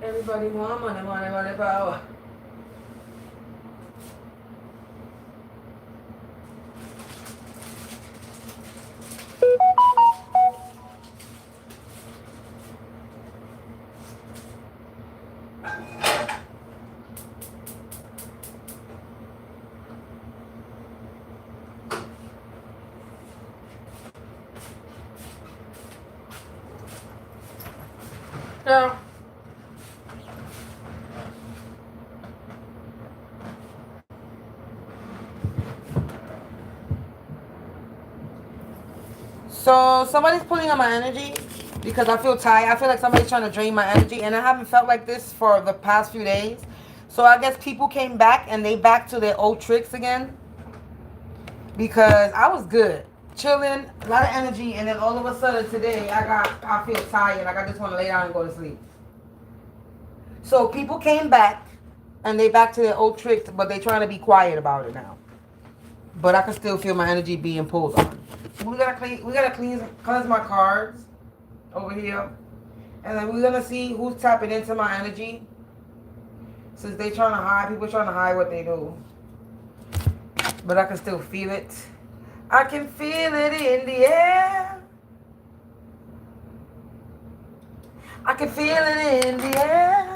Everybody want money, money, money, power. Yeah. So somebody's pulling on my energy because I feel tired. I feel like somebody's trying to drain my energy, and I haven't felt like this for the past few days. So I guess people came back and they back to their old tricks again because I was good, chilling, a lot of energy, and then all of a sudden today I feel tired, like I just want to lay down and go to sleep. So people came back and they back to their old tricks, but they trying to be quiet about it now. But I can still feel my energy being pulled on. We gotta cleanse my cards over here, and then we're gonna see who's tapping into my energy. Since they trying to hide, people trying to hide what they do, but I can still feel it. I can feel it in the air. I can feel it in the air.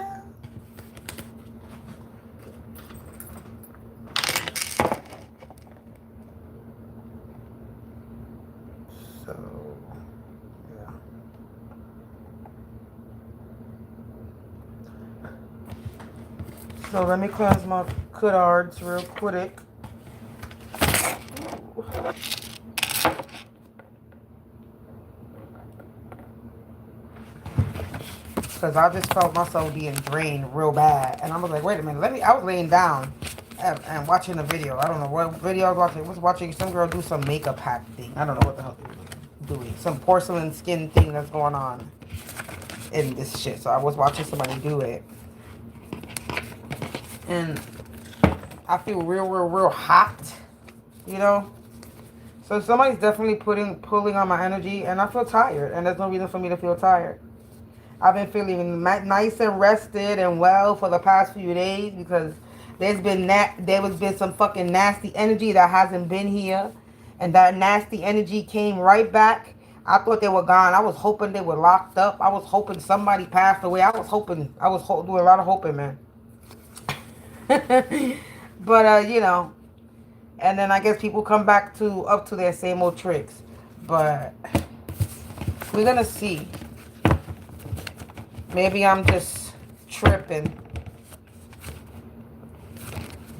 So let me cleanse my cards real quick. Because I just felt myself being drained real bad. And I was like, wait a minute, I was laying down and watching a video. I don't know what video I was watching. I was watching some girl do some makeup hack thing. I don't know what the hell they were doing. Some porcelain skin thing that's going on in this shit. So I was watching somebody do it. And I feel real hot, you know. So somebody's definitely pulling on my energy, and I feel tired, and there's no reason for me to feel tired. I've been feeling nice and rested and well for the past few days because there was been some fucking nasty energy that hasn't been here, and that nasty energy came right back. I thought they were gone. I was hoping they were locked up. I was hoping somebody passed away. I was doing a lot of hoping, man. But you know, and then I guess people come back up to their same old tricks. But we're gonna see. Maybe I'm just tripping,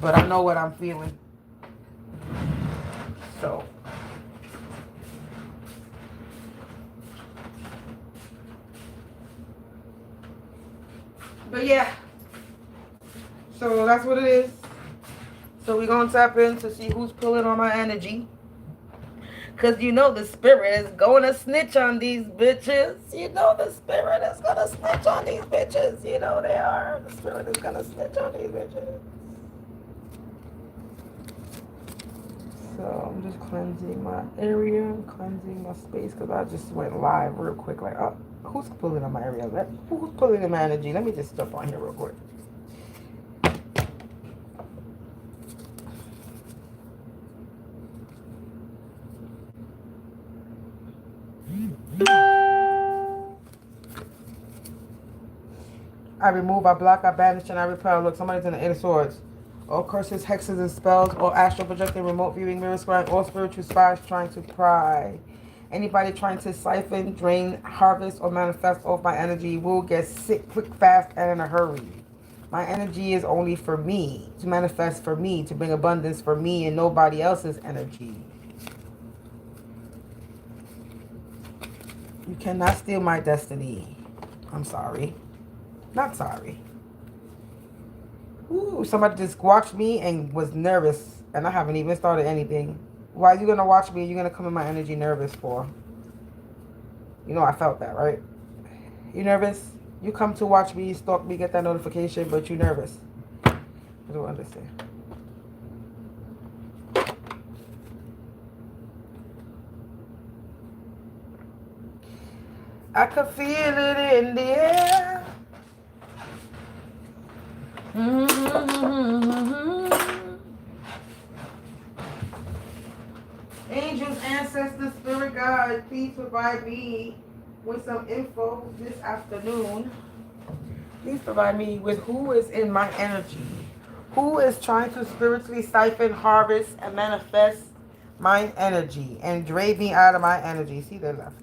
but I know what I'm feeling. So but yeah, so that's what it is. So we're going to tap in to see who's pulling on my energy. Because you know the spirit is going to snitch on these bitches. You know the spirit is going to snitch on these bitches. You know they are. The spirit is going to snitch on these bitches. So I'm just cleansing my area, cleansing my space. Because I just went live real quick. Like, oh, who's pulling on my area? Who's pulling on my energy? Let me just jump on here real quick. I remove, I block, I banish, and I repel. Look, somebody's in the Eight of Swords. All curses, hexes, and spells, all astral projecting, remote viewing, mirror scrying, all spiritual spies trying to pry. Anybody trying to siphon, drain, harvest, or manifest off my energy will get sick quick, fast, and in a hurry. My energy is only for me, to manifest for me, to bring abundance for me and nobody else's energy. You cannot steal my destiny. I'm sorry. Not sorry. Ooh, somebody just watched me and was nervous, and I haven't even started anything. Why are you gonna watch me? You're gonna come in my energy nervous for? You know I felt that, right? You nervous? You come to watch me, stalk me, get that notification, but you nervous. I don't understand. I could feel it in the air. Angels, ancestors, spirit guides, please provide me with some info this afternoon. Please provide me with who is in my energy. Who is trying to spiritually siphon, harvest, and manifest my energy and drain me out of my energy. See, they left.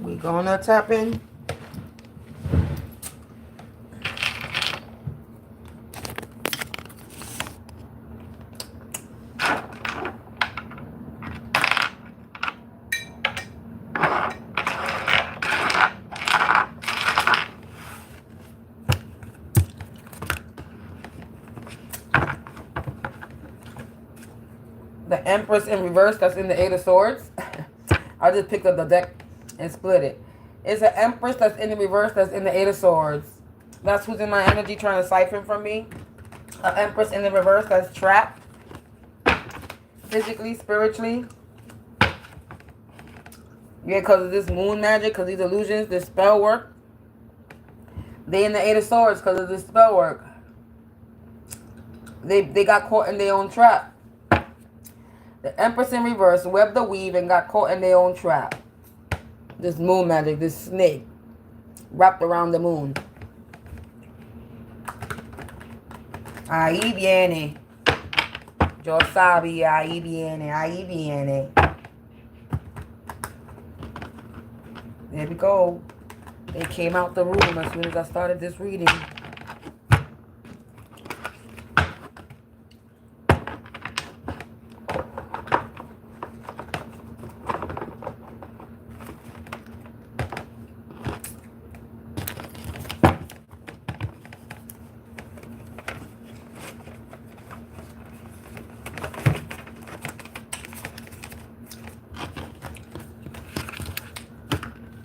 We gonna tap in. The Empress in reverse, that's in the Eight of Swords. I just picked up the deck and split it. It's an Empress that's in the reverse, that's in the Eight of Swords. That's who's in my energy trying to siphon from me. An Empress in the reverse that's trapped. Physically, spiritually. Yeah, because of this moon magic, because these illusions, this spell work. They in the Eight of Swords because of this spell work. They got caught in their own trap. The Empress in reverse webbed the weave and got caught in their own trap. This moon magic, this snake wrapped around the moon. Ahí viene. Yo sabía, ahí viene, ahí viene. There we go. They came out the room as soon as I started this reading.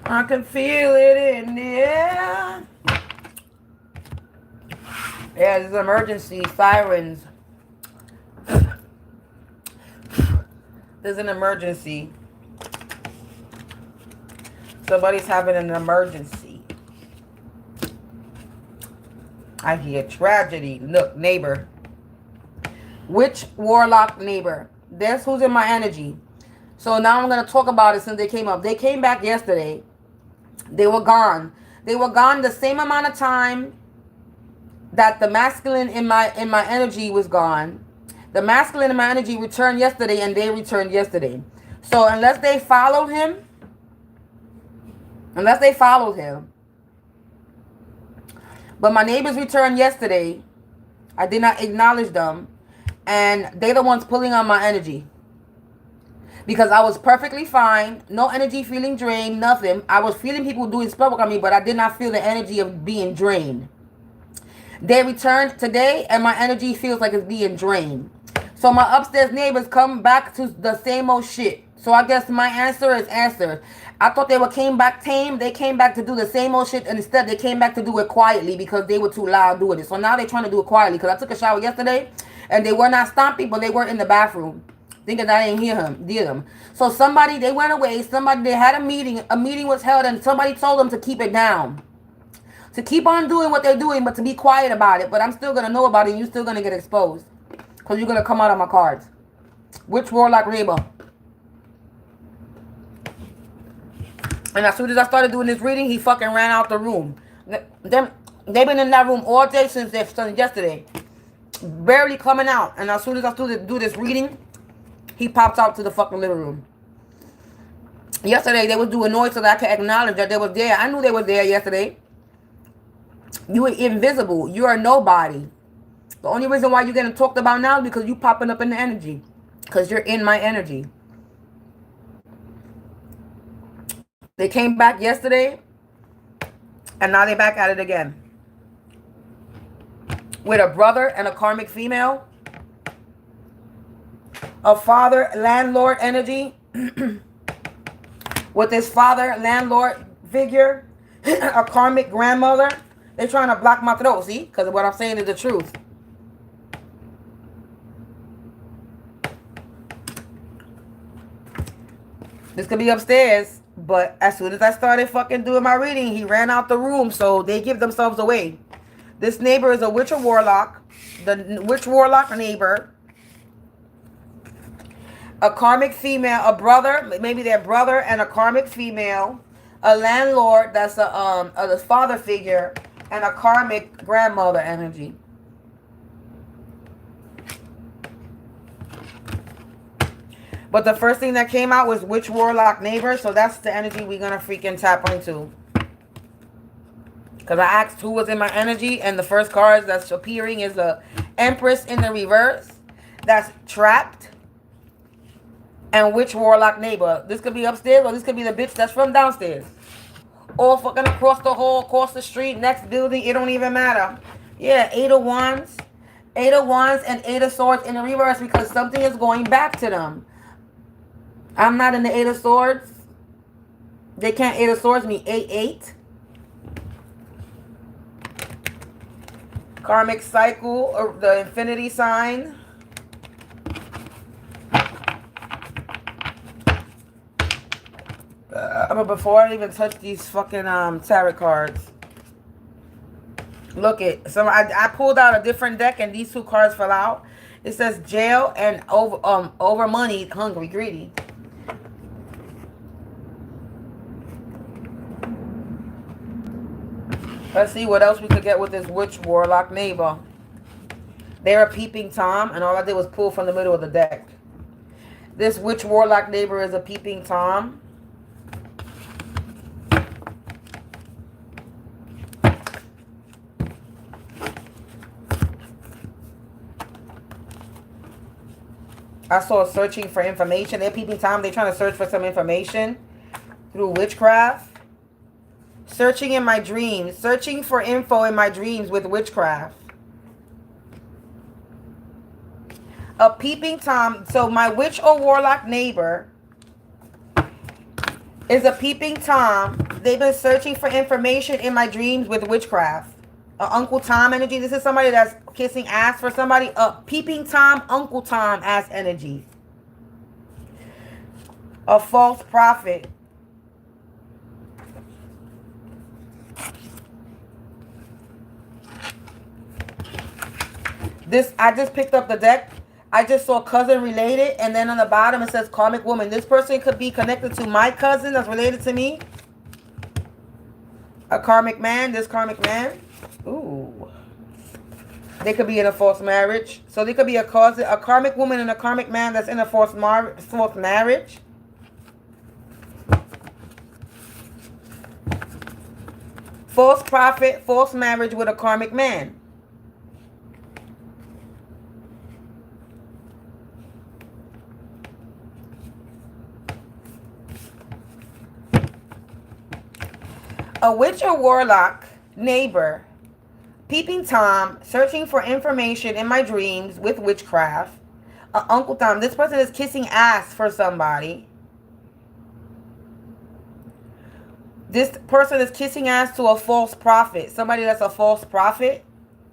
I can feel it in the air. Yeah, there's an emergency. Sirens. There's an emergency. Somebody's having an emergency. I hear tragedy. Look, neighbor. Which warlock neighbor? That's who's in my energy. So now I'm going to talk about it since they came up. They came back yesterday. They were gone. They were gone the same amount of time that the masculine in my energy was gone. The masculine in my energy returned yesterday and they returned yesterday. So unless they followed him, but my neighbors returned yesterday. I did not acknowledge them. And they're the ones pulling on my energy. Because I was perfectly fine. No energy feeling drained. Nothing. I was feeling people doing spell work on me. But I did not feel the energy of being drained. They returned today. And my energy feels like it's being drained. So my upstairs neighbors come back to the same old shit. So I guess my answer is answered. I thought they came back tame. They came back to do the same old shit. And instead they came back to do it quietly. Because they were too loud doing it. So now they're trying to do it quietly. Because I took a shower yesterday. And they were not stomping. But they were in the bathroom. Thinking that I didn't hear them. So somebody, they went away. They had a meeting. A meeting was held and somebody told them to keep it down. To keep on doing what they're doing, but to be quiet about it. But I'm still going to know about it and you're still going to get exposed. Because you're going to come out of my cards. Which warlock neighbor? And as soon as I started doing this reading, he fucking ran out the room. They've been in that room all day since yesterday. Barely coming out. And as soon as I started to do this reading, he pops out to the fucking living room. Yesterday, they was doing noise so that I could acknowledge that they was there. I knew they was there yesterday. You were invisible. You are nobody. The only reason why you're getting talked about now is because you popping up in the energy. Because you're in my energy. They came back yesterday. And now they're back at it again. With a brother and a karmic female. A father, landlord energy. with this father, landlord figure, a karmic grandmother. They're trying to block my throat, see? Because what I'm saying is the truth. This could be upstairs, but as soon as I started fucking doing my reading, he ran out the room, so they give themselves away. This neighbor is a witch or warlock. The witch warlock neighbor. A karmic female, a brother, maybe their brother and a karmic female. A landlord that's a father figure, and a karmic grandmother energy. But the first thing that came out was witch warlock neighbor, so that's the energy we're gonna freaking tap into. Because I asked who was in my energy, and the first card that's appearing is the Empress in the reverse. That's trapped. And witch warlock neighbor. This could be upstairs, or this could be the bitch that's from downstairs. Or fucking across the hall, across the street, next building, it don't even matter. Yeah, 8 of Wands. 8 of Wands and 8 of Swords in the reverse, because something is going back to them. I'm not in the 8 of Swords. They can't 8 of Swords me. 8-8. Karmic cycle, or the infinity sign. But before I even touch these fucking tarot cards, look it. So I pulled out a different deck, and these 2 cards fell out. It says jail and over money, hungry, greedy. Let's see what else we could get with this witch warlock neighbor. They're a peeping Tom, and all I did was pull from the middle of the deck. This witch warlock neighbor is a peeping Tom. I saw searching for information. They're peeping Tom. They're trying to search for some information through witchcraft. Searching in my dreams. Searching for info in my dreams with witchcraft. A peeping Tom. So my witch or warlock neighbor is a peeping Tom. They've been searching for information in my dreams with witchcraft. Uncle Tom energy. This is somebody that's kissing ass for somebody. Peeping Tom, Uncle Tom ass energy. A false prophet. I just picked up the deck. I just saw cousin related, and then on the bottom it says karmic woman. This person could be connected to my cousin that's related to me. A karmic man. This karmic man. Ooh. They could be in a false marriage. So they could be a karmic woman and a karmic man that's in a false marriage. False prophet, false marriage with a karmic man. A witch or warlock neighbor. Peeping Tom, searching for information in my dreams with witchcraft. Uncle Tom, this person is kissing ass for somebody. This person is kissing ass to a false prophet. Somebody that's a false prophet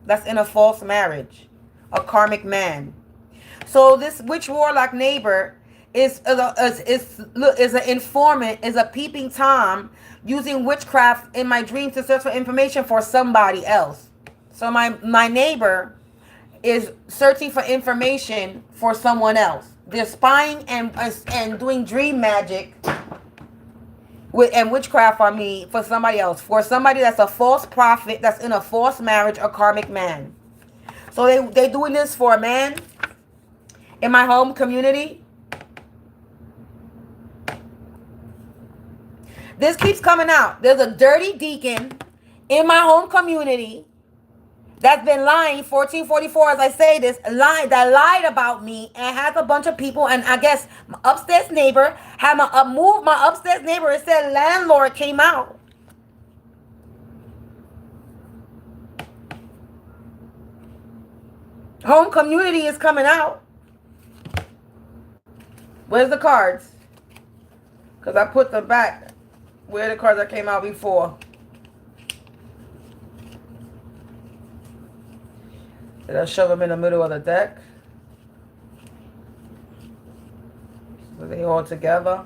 that's in a false marriage. A karmic man. So this witch warlock neighbor is an informant, is a peeping Tom using witchcraft in my dreams to search for information for somebody else. So my neighbor is searching for information for someone else. They're spying and doing dream magic and witchcraft on me for somebody else. For somebody that's a false prophet that's in a false marriage, a karmic man. So they're doing this for a man in my home community. This keeps coming out. There's a dirty deacon in my home community that's been lying, 1444, as I say this, that lied about me and has a bunch of people. And I guess my upstairs neighbor had my upstairs neighbor. It said landlord came out. Home community is coming out. Where's the cards? Because I put them back where the cards that came out before. Did I shove them in the middle of the deck? So they all together?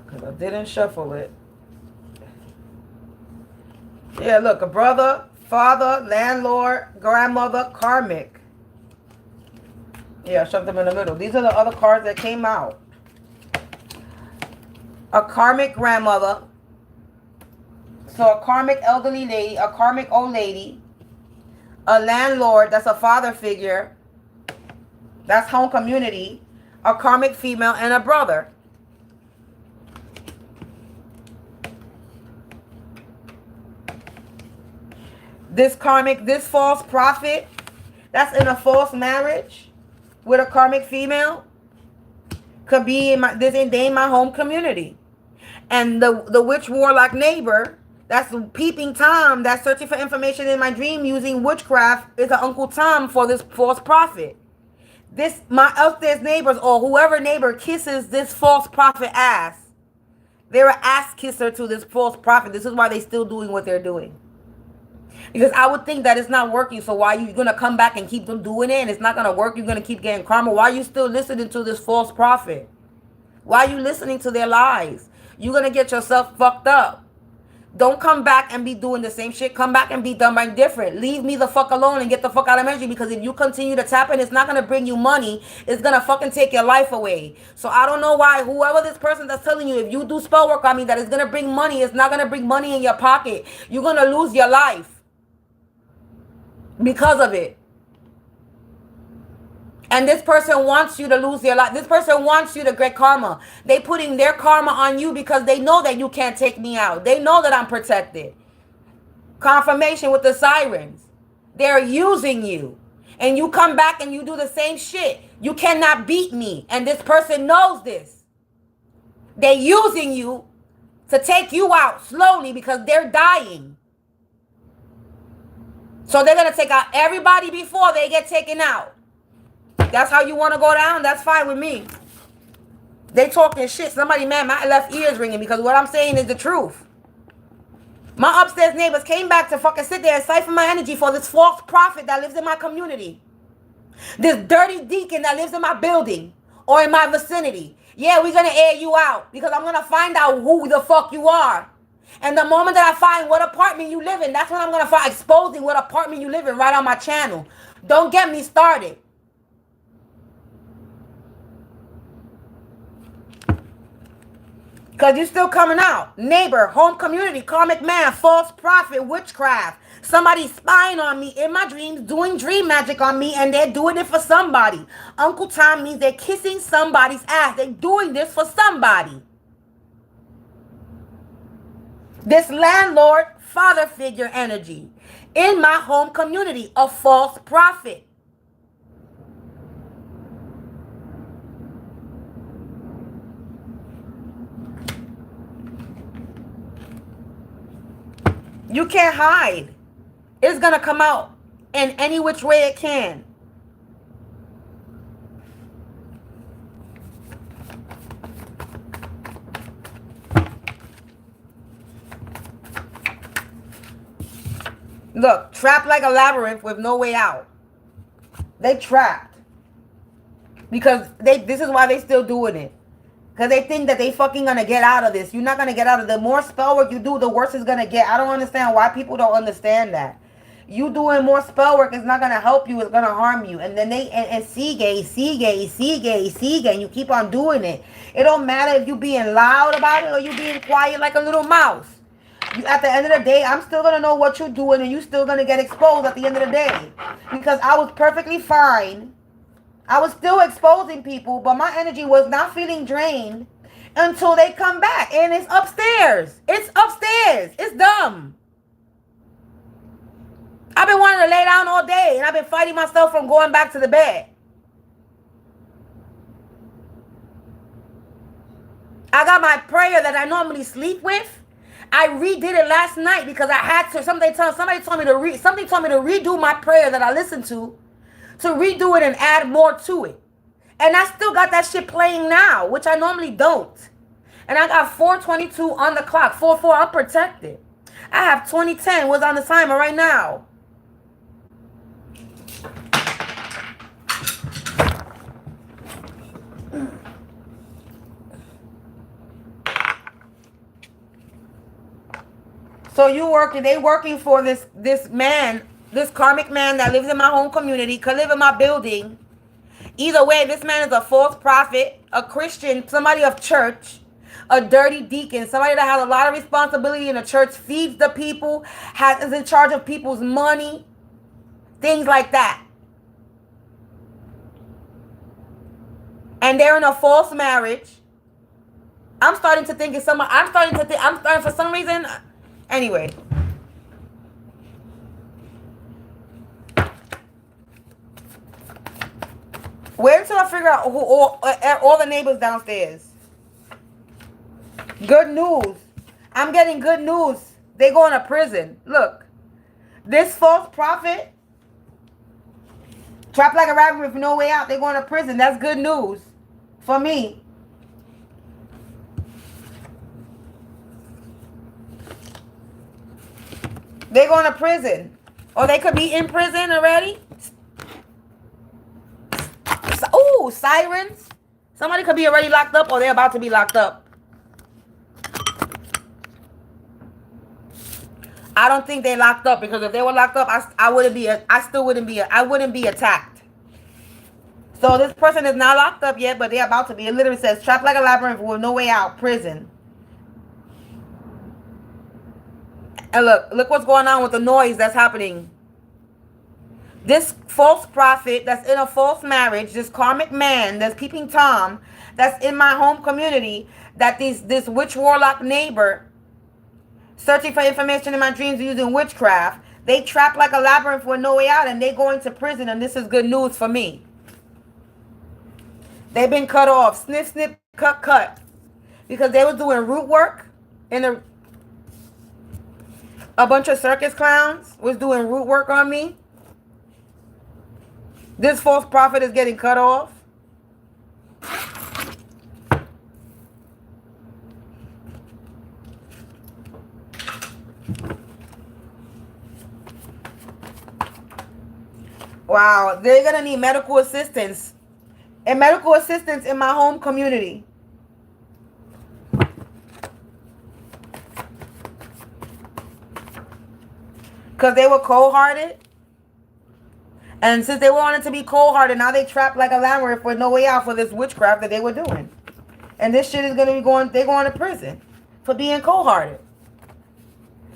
Because I didn't shuffle it. Yeah, look, a brother, father, landlord, grandmother, karmic. Yeah, I shoved them in the middle. These are the other cards that came out. A karmic grandmother. So a karmic elderly lady, a karmic old lady. A landlord, that's a father figure. That's home community. A karmic female and a brother. This karmic, this false prophet, that's in a false marriage with a karmic female, could be in my home community. And the witch warlock neighbor, that's peeping Tom, that's searching for information in my dream using witchcraft, is an Uncle Tom for this false prophet. This, my upstairs neighbors or whoever neighbor kisses this false prophet ass. They're an ass kisser to this false prophet. This is why they're still doing what they're doing. Because I would think that it's not working. So why are you going to come back and keep them doing it? And it's not going to work. You're going to keep getting karma. Why are you still listening to this false prophet? Why are you listening to their lies? You're going to get yourself fucked up. Don't come back and be doing the same shit. Come back and be done by different. Leave me the fuck alone and get the fuck out of energy. Because if you continue to tap in, it's not going to bring you money. It's going to fucking take your life away. So I don't know why whoever this person that's telling you, if you do spell work on me, that is going to bring money. It's not going to bring money in your pocket. You're going to lose your life because of it. And this person wants you to lose your life. This person wants you to get karma. They putting their karma on you because they know that you can't take me out. They know that I'm protected. Confirmation with the sirens. They're using you. And you come back and you do the same shit. You cannot beat me. And this person knows this. They're using you to take you out slowly because they're dying. So they're going to take out everybody before they get taken out. That's how you want to go down? That's fine with me. They talking shit. Somebody mad. My left ear is ringing because what I'm saying is the truth. My upstairs neighbors came back to fucking sit there and siphon my energy for this false prophet that lives in my community. This dirty deacon that lives in my building or in my vicinity. Yeah, we're going to air you out because I'm going to find out who the fuck you are. And the moment that I find what apartment you live in, that's when I'm going to start exposing what apartment you live in right on my channel. Don't get me started. Because you're still coming out. Neighbor, home community, karmic man, false prophet, witchcraft. Somebody spying on me in my dreams, doing dream magic on me, and they're doing it for somebody. Uncle Tom means they're kissing somebody's ass. They're doing this for somebody. This landlord, father figure energy in my home community, a false prophet. You can't hide. It's going to come out in any which way it can. Look, trapped like a labyrinth with no way out. They trapped. Because this is why they still doing it. Because they think that they fucking gonna get out of this. You're not gonna get out of it. The more spell work you do, the worse it's gonna get. I don't understand why people don't understand that. You doing more spell work is not gonna help you. It's gonna harm you. And then and Seagate, and you keep on doing it. It don't matter if you being loud about it or you being quiet like a little mouse. At the end of the day, I'm still gonna know what you're doing, and you still gonna get exposed at the end of the day. Because I was perfectly fine. I was still exposing people, but my energy was not feeling drained until they come back. And it's upstairs. It's upstairs. It's dumb. I've been wanting to lay down all day, and I've been fighting myself from going back to the bed. I got my prayer that I normally sleep with. I redid it last night because I had to. Somebody told me to redo my prayer that I listened to redo it and add more to it. And I still got that shit playing now, which I normally don't. And I got 4:22 on the clock. 4:04, I'm protected. I have 2010 was on the timer right now. So you working, they working for this man, this karmic man that lives in my home community, could live in my building. Either way, this man is a false prophet, a Christian, somebody of church, a dirty deacon, somebody that has a lot of responsibility in the church, feeds the people, is in charge of people's money, things like that. And they're in a false marriage. I'm starting to think it's someone, I'm starting for some reason. Anyway. Wait until I figure out who all the neighbors downstairs. Good news. I'm getting good news. They going to prison. Look. This false prophet, trapped like a rabbit with no way out. They going to prison. That's good news for me. They're going to prison. Or they could be in prison already. Ooh, sirens. Somebody could be already locked up or they're about to be locked up. I don't think they locked up, because if they were locked up, I wouldn't be attacked. So this person is not locked up yet, but they're about to be. It literally says trapped like a labyrinth with no way out, prison. And look what's going on with the noise that's happening. This false prophet that's in a false marriage, this karmic man that's peeping Tom, that's in my home community, that this witch warlock neighbor searching for information in my dreams using witchcraft, they trapped like a labyrinth with no way out, and they going to prison, and this is good news for me. They've been cut off. Snip, snip, cut, cut. Because they was doing root work in a bunch of circus clowns was doing root work on me. This false prophet is getting cut off. Wow, they're going to need medical assistance. And medical assistance in my home community. Because they were cold-hearted. And since they wanted to be cold-hearted, now they trapped like a labyrinth with no way out for this witchcraft that they were doing. And this shit is going to be they're going to prison for being cold-hearted.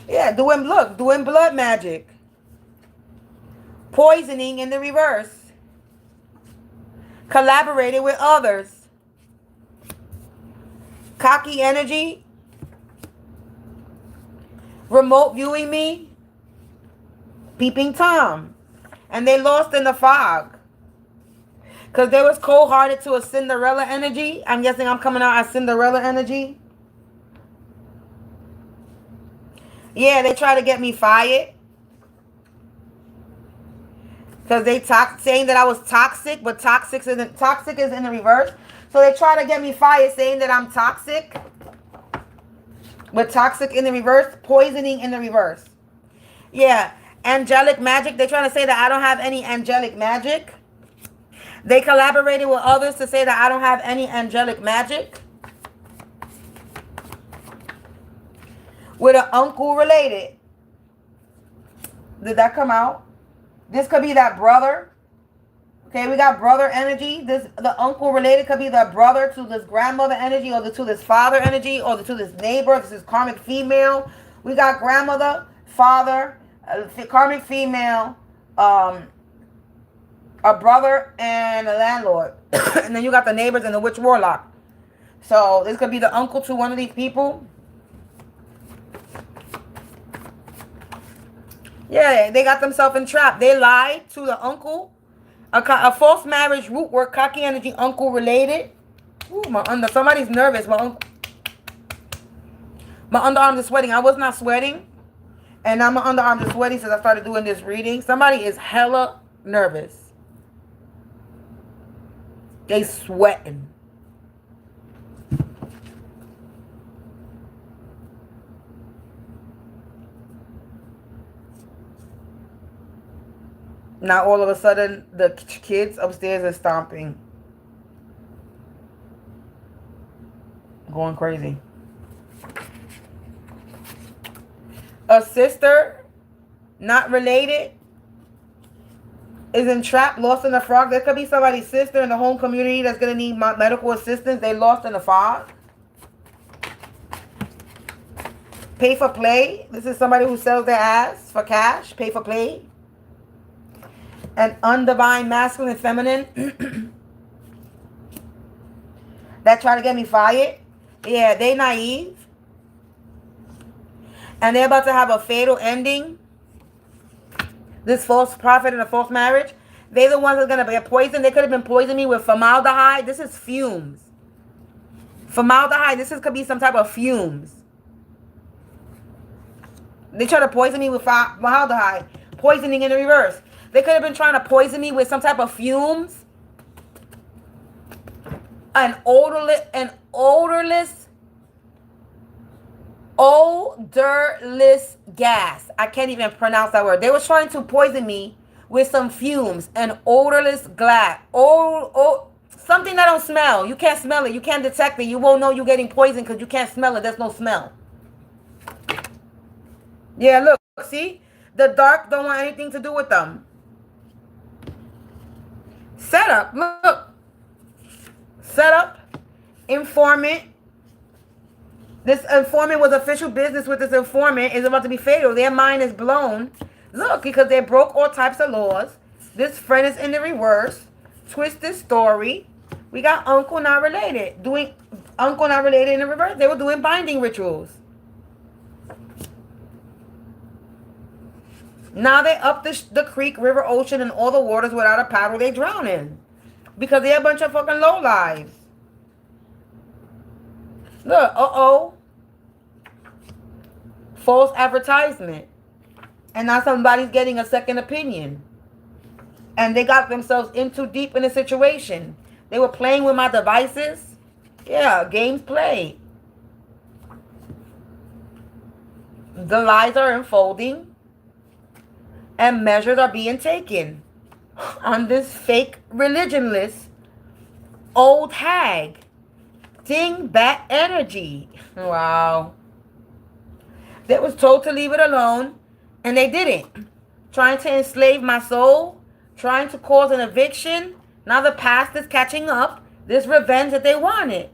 Yeah, doing blood magic. Poisoning in the reverse. Collaborated with others. Cocky energy. Remote viewing me. Peeping Tom. And they lost in the fog. Because they was cold-hearted to a Cinderella energy. I'm guessing I'm coming out as Cinderella energy. Yeah, they try to get me fired. Because they saying that I was toxic, but toxic is in the reverse. So they try to get me fired saying that I'm toxic. But toxic in the reverse, poisoning in the reverse. Yeah, angelic magic. They're trying to say that I don't have any angelic magic. They collaborated with others to say that I don't have any angelic magic. With an uncle related. Did that come out? This could be that brother. Okay, we got brother energy. The uncle related could be the brother to this grandmother energy, or to this father energy, or to this neighbor. This is karmic female. We got grandmother, father, karmic female, a brother, and a landlord. And then you got the neighbors and the witch warlock. So this could be the uncle to one of these people. Yeah, they got themselves entrapped. They lied to the uncle. A false marriage, root work, cocky energy, uncle related. Ooh, somebody's nervous. My underarms are sweating. I was not sweating. And now my underarms are sweating since I started doing this reading. Somebody is hella nervous. They sweating. Now all of a sudden, the kids upstairs are stomping. Going crazy. A sister, not related, is entrapped, lost in the fog. There could be somebody's sister in the home community that's going to need medical assistance. They lost in the fog. Pay for play. This is somebody who sells their ass for cash. Pay for play. An undivine masculine and feminine that try to get me fired. Yeah, they naive. And they're about to have a fatal ending. This false prophet and a false marriage. They're the ones that's going to be poisoned. They could have been poisoning me with formaldehyde. This is fumes. Formaldehyde. This could be some type of fumes. They try to poison me with formaldehyde. Poisoning in the reverse. They could have been trying to poison me with some type of fumes. An odorless gas. I can't even pronounce that word. They were trying to poison me with some fumes. An odorless gas. Something that don't smell. You can't smell it. You can't detect it. You won't know you're getting poisoned because you can't smell it. There's no smell. Yeah, look. See? The dark don't want anything to do with them. Setup. Look. Setup. Informant. This informant was official business with this informant is about to be fatal. Their mind is blown. Look, because they broke all types of laws. This friend is in the reverse. Twisted story. We got uncle not related. Uncle not related in the reverse. They were doing binding rituals. Now they up the creek, river, ocean, and all the waters without a paddle. They drowning. Because they're a bunch of fucking lowlives. Look, false advertisement. And now somebody's getting a second opinion. And they got themselves in too deep in a situation. They were playing with my devices. Yeah, games played. The lies are unfolding. And measures are being taken on this fake religionless old hag. Dingbat energy. Wow. They was told to leave it alone, and they didn't. Trying to enslave my soul, trying to cause an eviction. Now the past is catching up. This revenge that they wanted.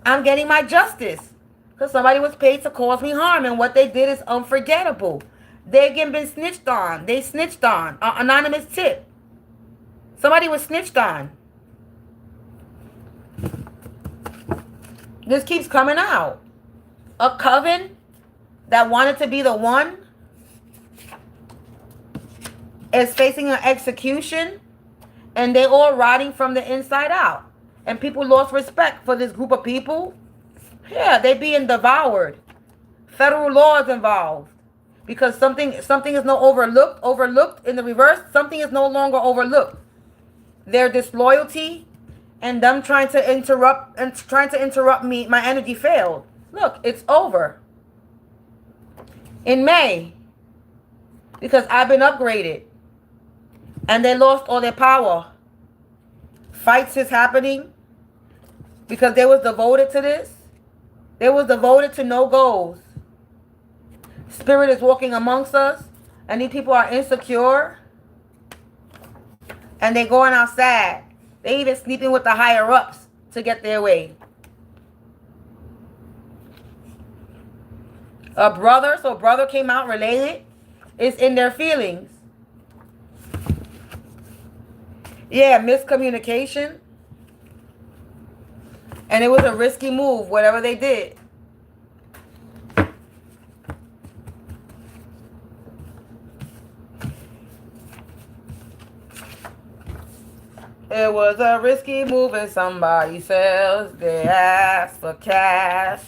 I'm getting my justice. Because somebody was paid to cause me harm, and what they did is unforgettable. They again been snitched on. They snitched on. Anonymous tip. Somebody was snitched on. This keeps coming out. A coven that wanted to be the one is facing an execution, and they all rotting from the inside out. And people lost respect for this group of people. Yeah, they being devoured. Federal law is involved. Because something is no overlooked in the reverse. Something is no longer overlooked. Their disloyalty and them trying to interrupt me, my energy failed. Look, it's over. In May. Because I've been upgraded. And they lost all their power. Fights is happening. Because they was devoted to this. They was devoted to no goals. Spirit is walking amongst us, and these people are insecure, and they going outside. They even sleeping with the higher ups to get their way. A brother, so brother came out related, is in their feelings. Yeah, miscommunication, and it was a risky move, whatever they did. It was a risky move and somebody sells their ass for cash.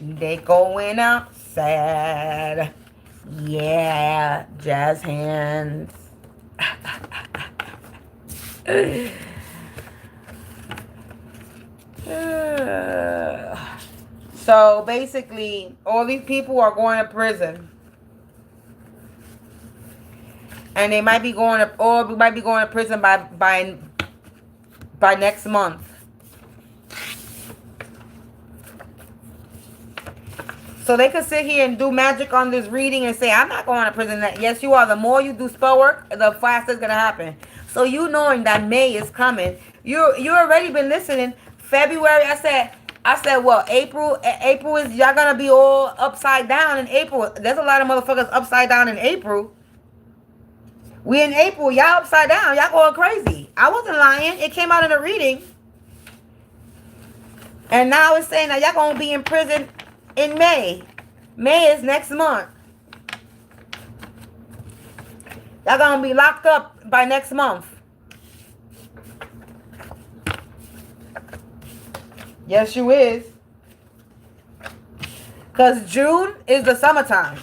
They going out sad. Yeah, jazz hands. So basically, all these people are going to prison. And they might be going to, or we might be going to prison by next month. So they could sit here and do magic on this reading and say, I'm not going to prison. Yes, you are. The more you do spell work, the faster it's going to happen. So you knowing that May is coming, you already been listening. February, I said, well, April is, y'all going to be all upside down in April. There's a lot of motherfuckers upside down in April. We in April, y'all upside down. Y'all going crazy. I wasn't lying. It came out in a reading. And now it's saying that y'all going to be in prison in May. May is next month. Y'all going to be locked up by next month. Yes, you is. Because June is the summertime.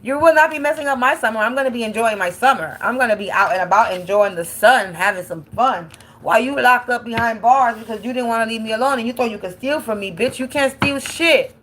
You will not be messing up my summer. I'm going to be enjoying my summer. I'm going to be out and about enjoying the sun, having some fun. While you locked up behind bars because you didn't want to leave me alone and you thought you could steal from me, bitch. You can't steal shit.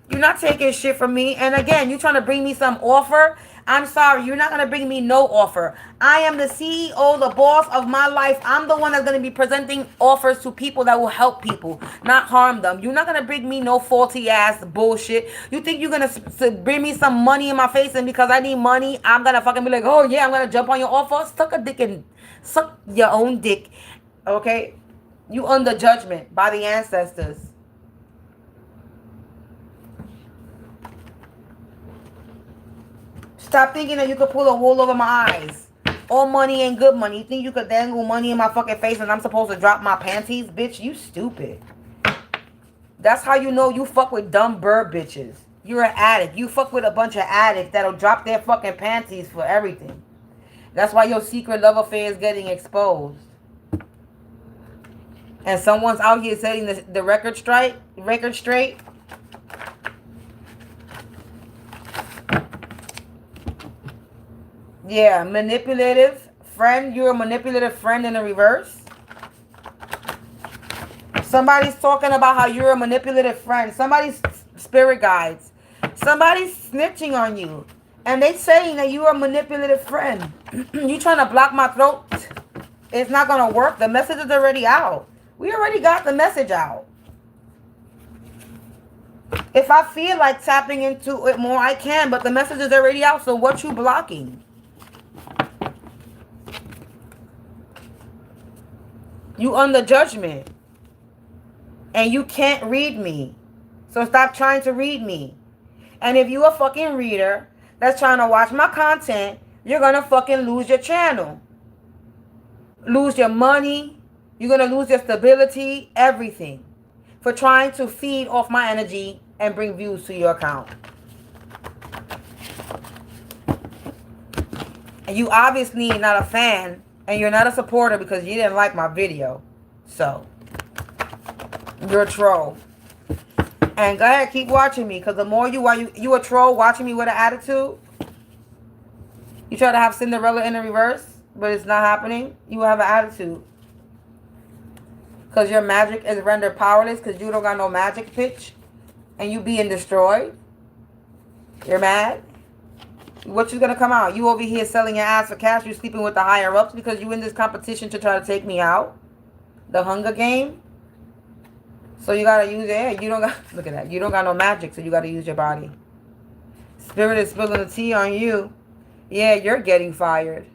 You're not taking shit from me. And again, you trying to bring me some offer. I'm sorry. You're not going to bring me no offer. I am the CEO, the boss of my life. I'm the one that's going to be presenting offers to people that will help people, not harm them. You're not going to bring me no faulty ass bullshit. You think you're going to bring me some money in my face and because I need money, I'm going to fucking be like, oh yeah, I'm going to jump on your offer. Suck a dick and suck your own dick. Okay? You under judgment by the ancestors. Stop thinking that you could pull a wool over my eyes. All money ain't good money. You think you could dangle money in my fucking face and I'm supposed to drop my panties? Bitch, you stupid. That's how you know you fuck with dumb bird bitches. You're an addict. You fuck with a bunch of addicts that'll drop their fucking panties for everything. That's why your secret love affair is getting exposed. And someone's out here setting the record straight. Yeah, manipulative friend. You're a manipulative friend in the reverse. Somebody's talking about how you're a manipulative friend. Somebody's spirit guides. Somebody's snitching on you. And they saying that you're a manipulative friend. You trying to block my throat? It's not going to work. The message is already out. We already got the message out. If I feel like tapping into it more, I can. But the message is already out. So what you blocking? You under judgment. And you can't read me. So stop trying to read me. And if you a fucking reader that's trying to watch my content, you're going to fucking lose your channel. Lose your money. You're going to lose your stability. Everything. For trying to feed off my energy and bring views to your account. And you obviously not a fan. And you're not a supporter because you didn't like my video. So, you're a troll. And go ahead, keep watching me. Because the more you a troll watching me with an attitude. You try to have Cinderella in the reverse. But it's not happening. You have an attitude. Because your magic is rendered powerless. Because you don't got no magic, bitch. And you being destroyed. You're mad. What you gonna come out? You over here selling your ass for cash. You sleeping with the higher ups because you in this competition to try to take me out. The Hunger Game. So you gotta use it. You don't got, look at that. You don't got no magic, so you gotta use your body. Spirit is spilling the tea on you. Yeah, you're getting fired.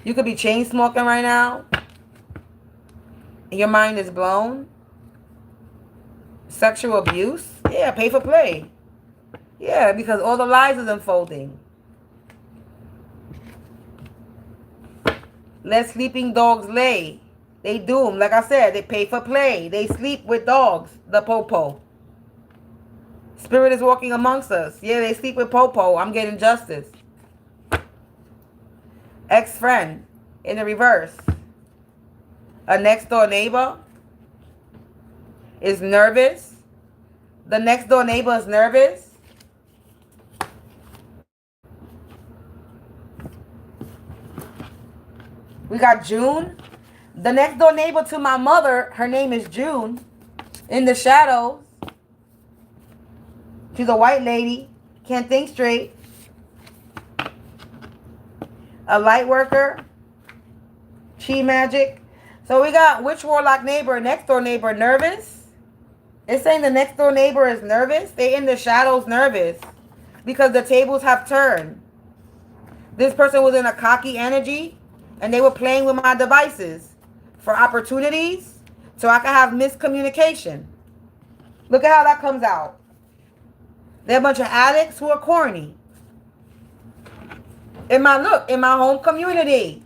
You could be chain smoking right now. Your mind is blown. Sexual abuse. Yeah, pay for play. Yeah, because all the lies is unfolding. Let sleeping dogs lay. They do them. Like I said, they pay for play. They sleep with dogs. The popo. Spirit is walking amongst us. Yeah, they sleep with popo. I'm getting justice. Ex-friend in the reverse. A next door neighbor is nervous. The next door neighbor is nervous. We got June. The next door neighbor to my mother, her name is June. In the shadows. She's a white lady. Can't think straight. A light worker. Chi magic. So we got witch, warlock, neighbor, next door neighbor, nervous. It's saying the next door neighbor is nervous. They in the shadows nervous. Because the tables have turned. This person was in a cocky energy. And they were playing with my devices. For opportunities. So I can have miscommunication. Look at how that comes out. They're a bunch of addicts who are corny. In my home community.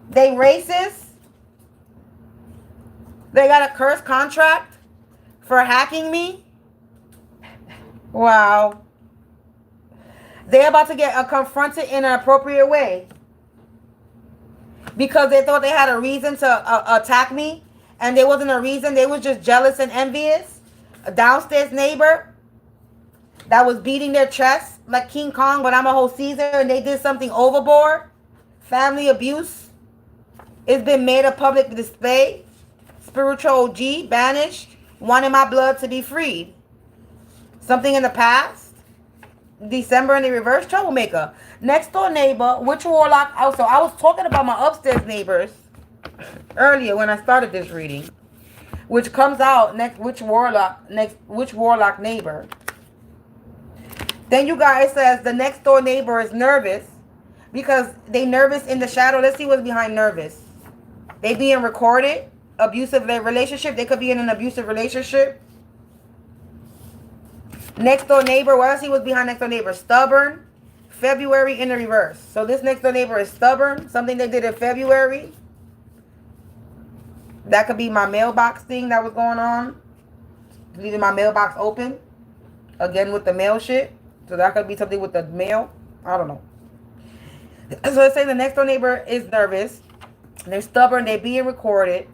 They racist. They got a cursed contract for hacking me. Wow. They're about to get confronted in an appropriate way. Because they thought they had a reason to attack me. And there wasn't a reason. They was just jealous and envious. A downstairs neighbor that was beating their chest like King Kong, but I'm a whole Caesar, and they did something overboard. Family abuse. It's been made a public display. Spiritual OG, banished. Wanting my blood to be freed. Something in the past. December in the reverse, troublemaker. Next door neighbor, witch warlock. Also, I was talking about my upstairs neighbors earlier when I started this reading. Which comes out next witch warlock neighbor. Then you guys says the next door neighbor is nervous because they nervous in the shadow. Let's see what's behind nervous. They being recorded, abusive relationship. They could be in an abusive relationship. Next door neighbor, what else he was behind next door neighbor? Stubborn. February in the reverse. So this next door neighbor is stubborn. Something they did in February. That could be my mailbox thing that was going on. Leaving my mailbox open. Again with the mail shit. So that could be something with the mail. I don't know. So let's say the next door neighbor is nervous. They're stubborn. They're being recorded.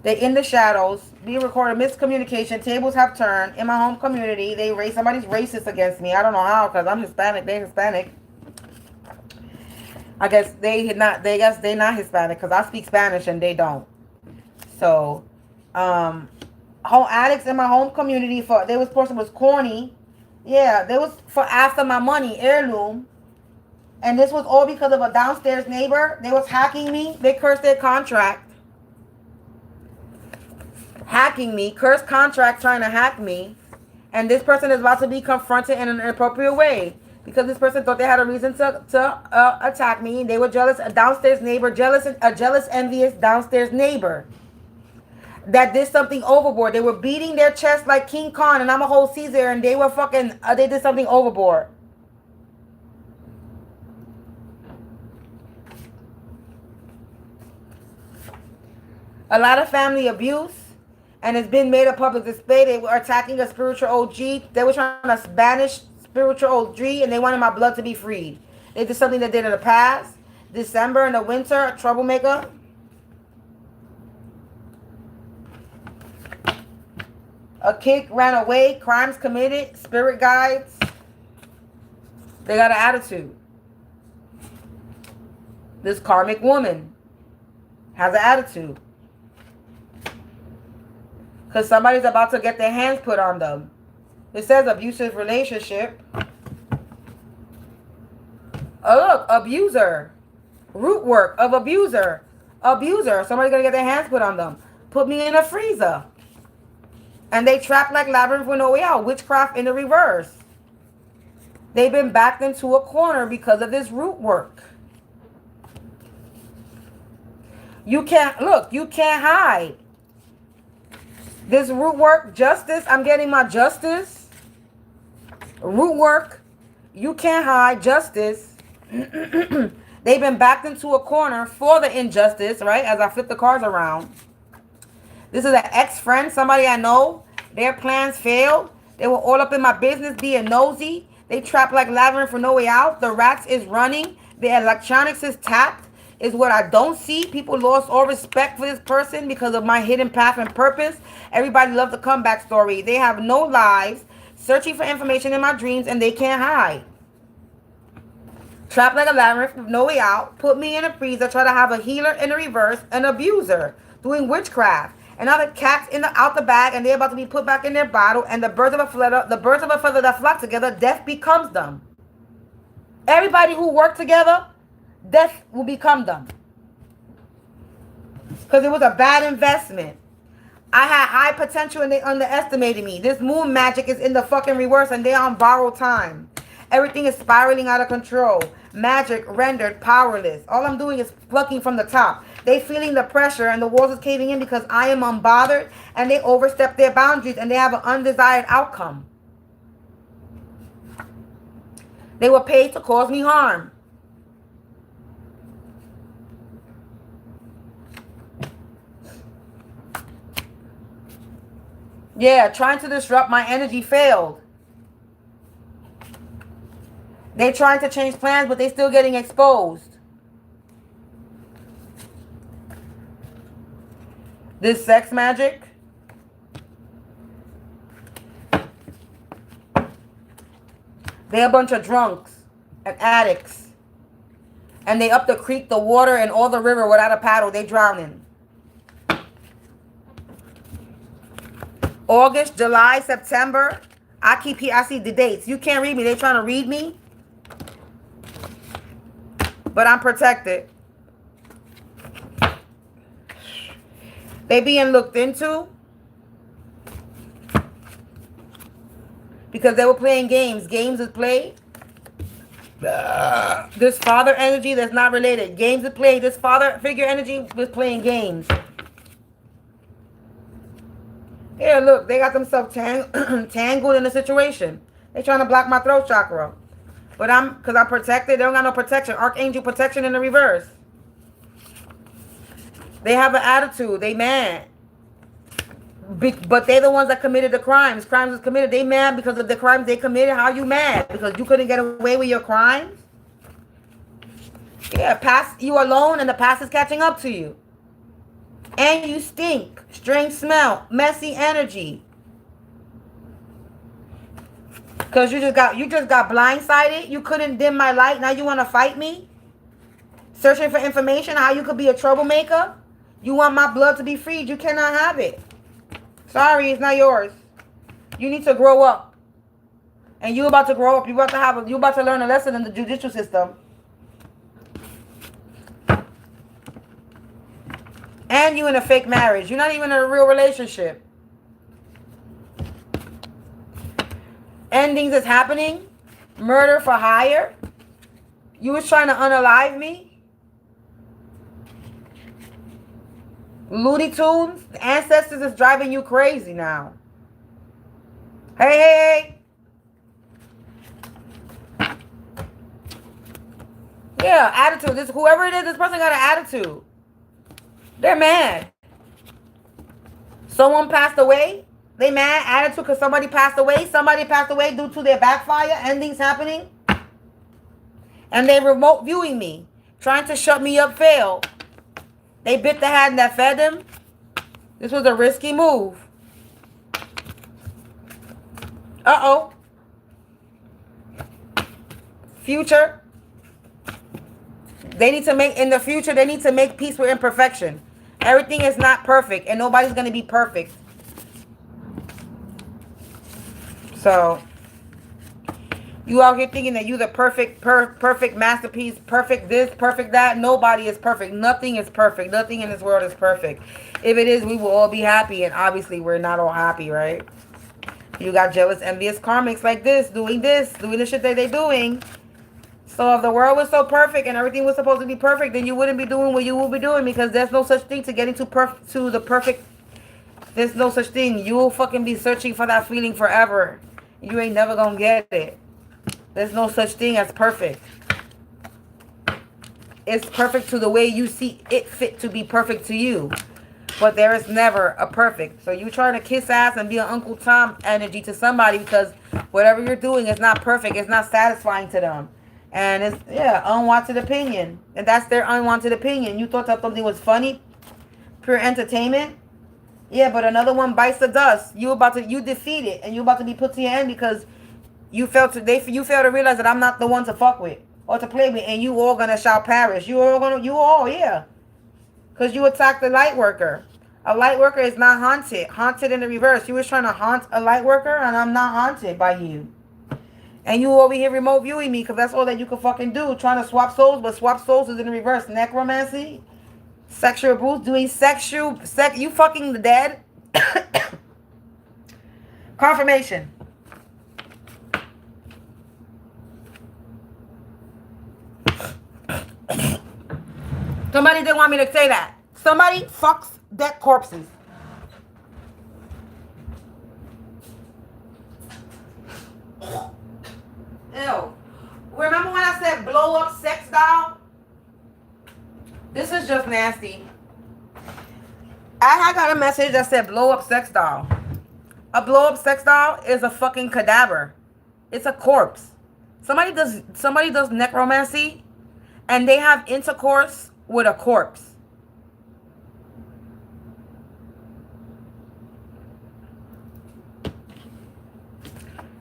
They're in the shadows. Being recorded. Miscommunication. Tables have turned. In my home community, somebody's racist against me. I don't know how because I'm Hispanic. They're Hispanic. I guess they're not Hispanic because I speak Spanish and they don't. So, home addicts in my home community this person was corny. Yeah, they was for after my money, heirloom. And this was all because of a downstairs neighbor. They was hacking me. They cursed their contract. Hacking me. Cursed contract trying to hack me. And this person is about to be confronted in an inappropriate way. Because this person thought they had a reason to attack me. They were jealous. A downstairs neighbor. A jealous, envious downstairs neighbor. That did something overboard. They were beating their chest like King Kong. And I'm a whole Caesar. And they were fucking... they did something overboard. A lot of family abuse. And it's been made a public display. They were attacking a spiritual OG. They were trying to banish spiritual OG, and they wanted my blood to be freed. They did something they did in the past. December in the winter, a troublemaker. A kid ran away, crimes committed, spirit guides. They got an attitude. This karmic woman has an attitude. Because somebody's about to get their hands put on them. It says abusive relationship. Oh, look, abuser. Root work of abuser. Abuser. Somebody's going to get their hands put on them. Put me in a freezer. And they trapped like labyrinth with no way out. Witchcraft in the reverse. They've been backed into a corner because of this root work. You can't hide. This root work, justice, I'm getting my justice. Root work, you can't hide, justice. They've been backed into a corner for the injustice, right? As I flip the cards around. This is an ex-friend, somebody I know. Their plans failed. They were all up in my business being nosy. They trapped like labyrinth for no way out. The rats is running. The electronics is tapped. Is what I don't see. People lost all respect for this person because of my hidden path and purpose. Everybody loves the comeback story. They have no lives. Searching for information in my dreams and they can't hide. Trapped like a labyrinth with no way out. Put me in a freezer. Try to have a healer in the reverse. An abuser. Doing witchcraft. And now the cat's out the bag and they're about to be put back in their bottle. And the birds of a feather that flock together, death becomes them. Everybody who worked together, death will become them. Because it was a bad investment. I had high potential and they underestimated me. This moon magic is in the fucking reverse and they're on borrowed time. Everything is spiraling out of control. Magic rendered powerless. All I'm doing is plucking from the top. They feeling the pressure and the walls is caving in because I am unbothered and they overstep their boundaries and they have an undesired outcome. They were paid to cause me harm. Yeah, trying to disrupt my energy failed. They trying to change plans, but they still getting exposed. This sex magic. They're a bunch of drunks and addicts. And they up the creek, the water, and all the river without a paddle. They drowning. August, July, September. I see the dates. You can't read me. They trying to read me. But I'm protected. They being looked into. Because they were playing games. Games is played. This father energy that's not related. Games is played. This father figure energy was playing games. Here, look, they got themselves tangled in the situation. They trying to block my throat chakra. But because I'm protected, they don't got no protection. Archangel protection in the reverse. They have an attitude. They mad. But they're the ones that committed the crimes. Crimes was committed. They mad because of the crimes they committed. How you mad? Because you couldn't get away with your crimes? Yeah, past you alone and the past is catching up to you. And you stink. Strange smell. Messy energy. Because you just got blindsided. You couldn't dim my light. Now you want to fight me? Searching for information. How you could be a troublemaker? You want my blood to be freed. You cannot have it. Sorry, it's not yours. You need to grow up. And you about to grow up. You about to learn a lesson in the judicial system. And you in a fake marriage. You're not even in a real relationship. Endings is happening. Murder for hire. You was trying to unalive me. Looney Tunes. The ancestors is driving you crazy now. Hey. Yeah, attitude. Whoever it is, this person got an attitude. They're mad. Someone passed away. They mad. Attitude because somebody passed away. Somebody passed away due to their backfire. Endings happening. And they remote viewing me. Trying to shut me up failed. They bit the hand that fed them. This was a risky move. Uh-oh. Future. In the future, they need to make peace with imperfection. Everything is not perfect, and nobody's going to be perfect. So, you out here thinking that you the perfect masterpiece, perfect this, perfect that. Nobody is perfect. Nothing is perfect. Nothing in this world is perfect. If it is, we will all be happy, and obviously we're not all happy, right? You got jealous, envious karmics like doing the shit that they're doing. So if the world was so perfect and everything was supposed to be perfect, then you wouldn't be doing what you will be doing, because there's no such thing to getting to the perfect. There's no such thing. You will fucking be searching for that feeling forever. You ain't never gonna get it. There's no such thing as perfect. It's perfect to the way you see it fit to be perfect to you. But there is never a perfect. So you trying to kiss ass and be an Uncle Tom energy to somebody because whatever you're doing is not perfect. It's not satisfying to them. And it's, unwanted opinion. And that's their unwanted opinion. You thought that something was funny? Pure entertainment? Yeah, but another one bites the dust. You defeat it. And you about to be put to your end because you failed to realize that I'm not the one to fuck with. or to play with, and you all gonna shall perish. Yeah. Because you attacked the light worker. A light worker is not haunted. Haunted in the reverse. You was trying to haunt a light worker, and I'm not haunted by you. And you over here remote viewing me, because that's all that you can fucking do. Trying to swap souls, but swap souls is in the reverse. Necromancy, sexual abuse, doing you fucking the dead. Confirmation. Somebody didn't want me to say that. Somebody fucks dead corpses. Ew. Remember when I said blow up sex doll? This is just nasty. I got a message that said blow up sex doll. A blow up sex doll is a fucking cadaver. It's a corpse. Somebody does necromancy and they have intercourse with a corpse.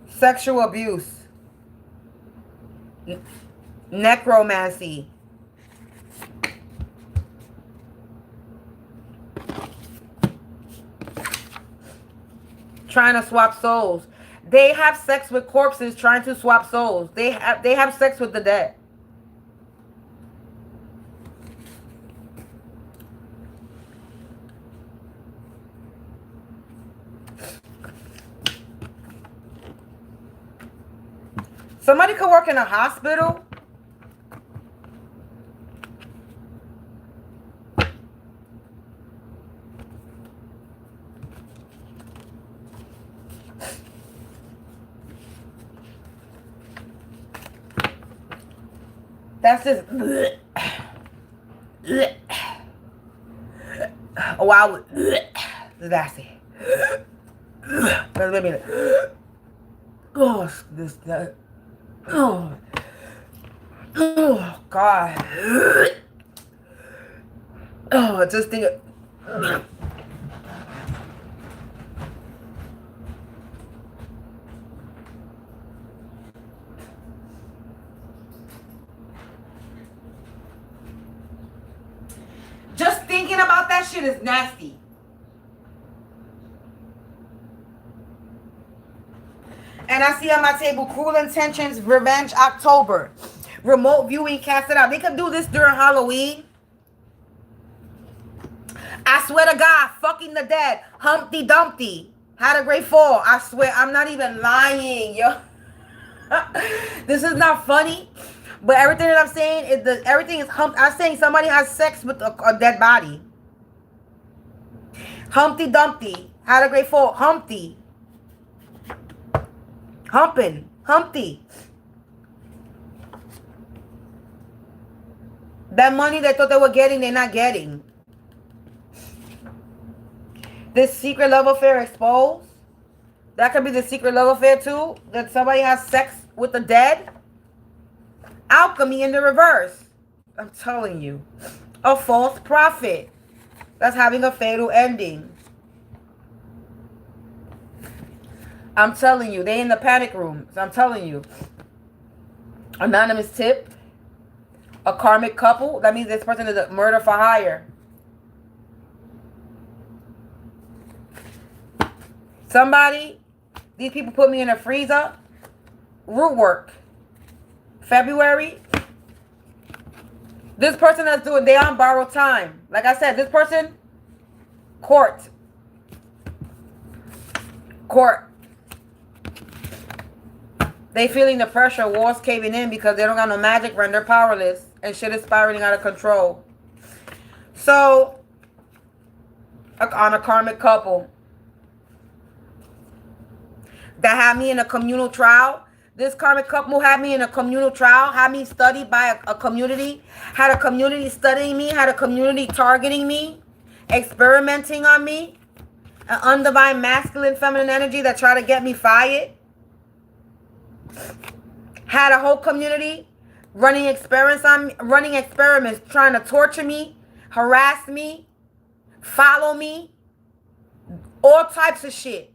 Sexual abuse. Necromancy. Trying to swap souls. They have sex with corpses trying to swap souls. They have sex with the dead. Somebody could work in a hospital. That's just... Oh, wow. That's it. Let me... Oh, that... Oh, God. Oh, just think of... Just thinking about that shit is nasty. And I see on my table, Cruel Intentions, Revenge, October. Remote viewing, cast it out. They could do this during Halloween. I swear to God, fucking the dead. Humpty Dumpty. Had a great fall. I swear, I'm not even lying, yo. This is not funny. But everything that I'm saying, everything is humped. I'm saying somebody has sex with a dead body. Humpty Dumpty. Had a great fall. Humpty. Humping. Humpty. That money they thought they were getting, they're not getting. This secret love affair exposed. That could be the secret love affair too. That somebody has sex with the dead. Alchemy in the reverse. I'm telling you. A false prophet. That's having a fatal ending. I'm telling you, they in the panic room. So I'm telling you. Anonymous tip. A karmic couple. That means this person is a murder for hire. Somebody, these people put me in a freezer. Root work. February. This person that's doing, they on borrowed time. Like I said, this person, court. They feeling the pressure, walls caving in because they don't got no magic, render powerless, and shit is spiraling out of control. So, on a karmic couple that had me in a communal trial. This karmic couple had me in a communal trial, had me studied by a community, had a community studying me, had a community targeting me, experimenting on me, an undivine masculine feminine energy that tried to get me fired. Had a whole community running experiments trying to torture me, harass me, follow me, all types of shit.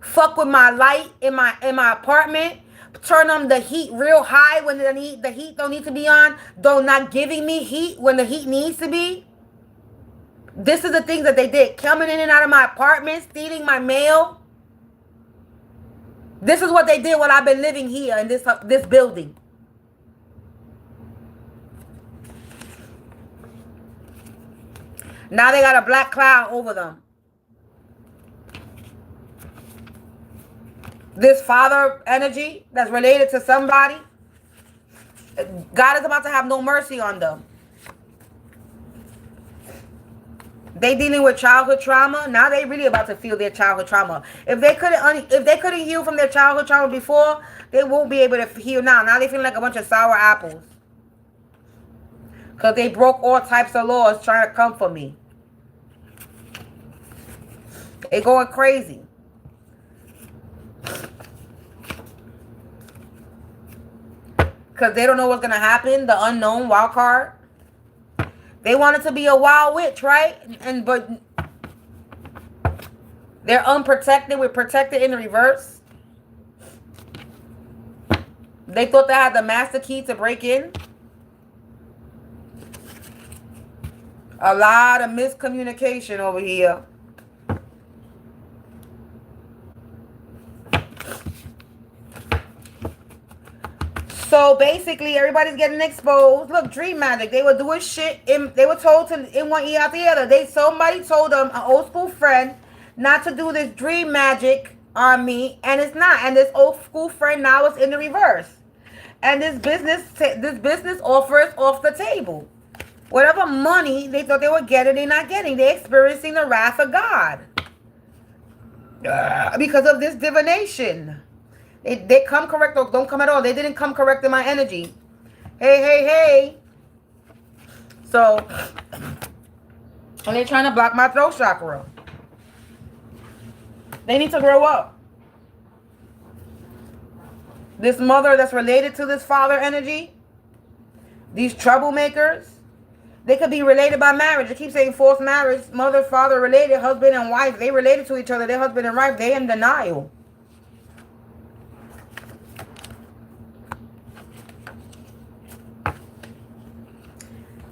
Fuck with my light in my apartment. Turn on the heat real high when the heat don't need to be on. Though not giving me heat when the heat needs to be. This is the things that they did. Coming in and out of my apartment, stealing my mail. This is what they did while I've been living here in this building. Now they got a black cloud over them. This father energy that's related to somebody, God is about to have no mercy on them. They dealing with childhood trauma. Now they really about to feel their childhood trauma. If they couldn't heal from their childhood trauma before, they won't be able to heal now. Now they feel like a bunch of sour apples. Because they broke all types of laws trying to come for me. They going crazy. Because they don't know what's going to happen. The unknown wild card. They wanted to be a wild witch, right? But they're unprotected. We're protected in the reverse. They thought they had the master key to break in. A lot of miscommunication over here. So basically, everybody's getting exposed. Look, dream magic. They were doing shit. They were told to in one ear out the other. Somebody told them, an old school friend, not to do this dream magic on me, and it's not. And this old school friend now is in the reverse. And this business offer is off the table. Whatever money they thought they were getting, they're not getting. They're experiencing the wrath of God because of this divination. They come correct or don't come at all. They didn't come correct in my energy. Hey. So, and they're trying to block my throat chakra. They need to grow up. This mother that's related to this father energy, these troublemakers, they could be related by marriage. I keep saying forced marriage, mother, father related, husband and wife. They related to each other. They're husband and wife. They in denial.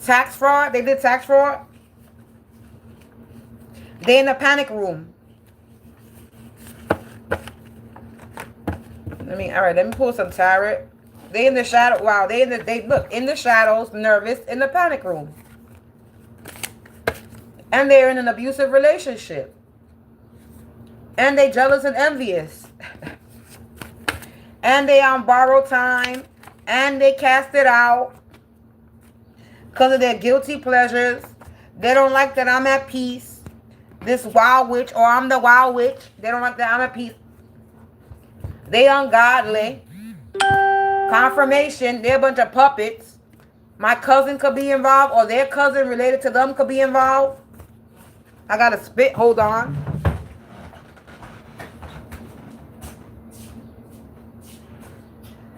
Tax fraud. They did tax fraud. They in the panic room. All right, let me pull some tarot. They in the shadow. Wow, they look in the shadows, nervous, in the panic room. And they're in an abusive relationship. And they jealous and envious. And they on borrowed time. And they cast it out. Because of their guilty pleasures. They don't like that I'm at peace. This wild witch, or I'm the wild witch. They don't like that I'm at peace. They ungodly. Confirmation. They're a bunch of puppets. My cousin could be involved, or their cousin related to them could be involved. I gotta spit. Hold on.